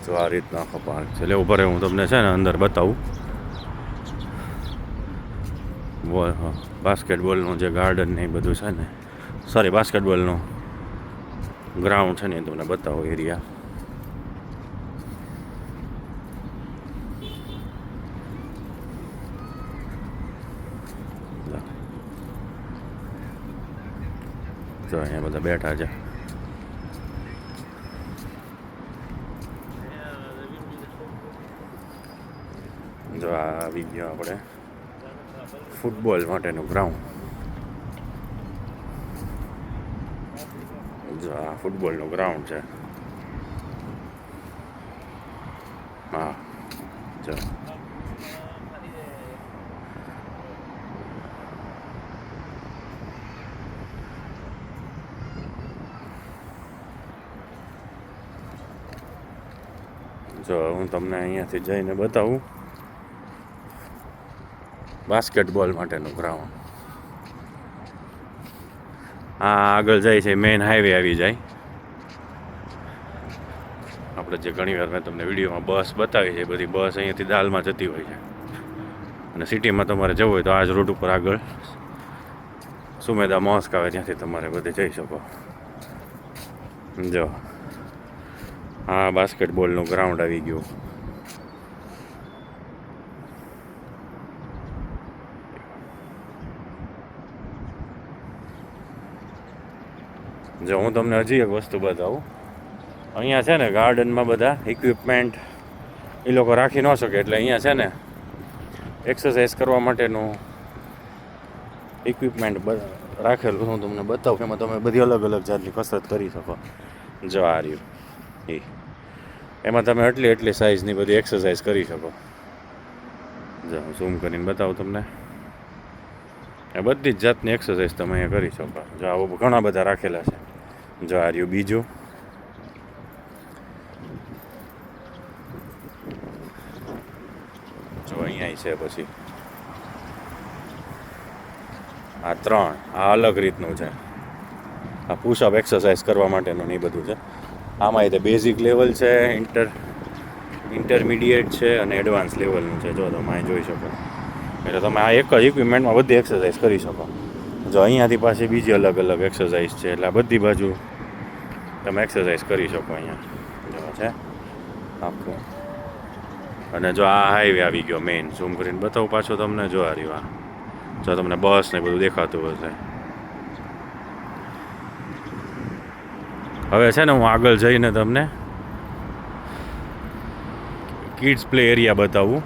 તો આ રીતના આખો પાર્ક છે. એટલે ઉપર હું તમને છે ને અંદર બતાવું. બાસ્કેટબોલનું જે ગાર્ડન ને એ બધું છે ને, સોરી બાસ્કેટબોલનું ગ્રાઉન્ડ છે ને એ તમને બતાવો એરિયા. જો અહીંયા બધા બેઠા છે. જો આ આવી ગયો આપણે ફૂટબોલ માટેનું ગ્રાઉન્ડ. જો આ ફૂટબોલનું ગ્રાઉન્ડ છે. હા જો હું તમને અહીંયાથી જઈને બતાવું બાસ્કેટબોલ માટેનું ગ્રાઉન્ડ. આ આગળ જાય છે મેઇન હાઈવે આવી જાય. આપણે જે ઘણીવાર મેં તમને વિડીયોમાં બસ બતાવી છે, બધી બસ અહીંયાથી દાલમાં જતી હોય છે. અને સિટીમાં તમારે જવું હોય તો આ જ રૂટ ઉપર આગળ સુમેદા મોસ્ક આવે, ત્યાંથી તમારે બધે જઈ શકો. જો હા બાસ્કેટબોલનું ગ્રાઉન્ડ આવી ગયું. જો હું તમને હજી એક વસ્તુ બતાવું. અહીંયા છે ને ગાર્ડનમાં બધા ઇક્વિપમેન્ટ એ લોકો રાખી ન શકે, એટલે અહીંયા છે ને એક્સરસાઇઝ કરવા માટેનું ઇક્વિપમેન્ટ રાખેલું હું તમને બતાવું. એમાં તમે બધી અલગ અલગ જાતની કસરત કરી શકો. જો આ રહ્યું એમાં તમે એટલી સાઇઝની બધી એક્સરસાઇઝ કરી શકો. જો હું ઝૂમ કરીને બતાવું તમને. એ બધી જ જાતની એક્સરસાઇઝ તમે અહીંયા કરી શકો. જો આવું ઘણા બધા રાખેલા છે. જો આ રહ્યું બીજું. જો અહીંયા છે પછી આ 3 આ અલગ રીતનું છે. આ પુશઅપ એક્સરસાઇઝ કરવા માટેનું એ બધું છે. આમાં એ બેઝિક લેવલ છે, ઇન્ટરમીડિયેટ છે અને એડવાન્સ લેવલનું છે. જો તમે અહીં જોઈ શકો. એટલે તમે આ એક જ ઇક્વિપમેન્ટમાં બધી એક્સરસાઇઝ કરી શકો. જો અહીંયાથી પાછી બીજી અલગ અલગ એક્સરસાઇઝ છે. એટલે આ બધી બાજુ તમે એક્સરસાઇઝ કરી શકો. અહીંયા જો છે આખું. અને જો આ હાઈવે આવી ગયો મેઇન. ઝૂમ કરીને બતાવું પાછો તમને. જો આ રહ્યું. જો તમને બસ ને બધું દેખાતું હશે. હવે છે ને હું આગળ જઈને તમને કિડ્સ પ્લે એરિયા બતાવું.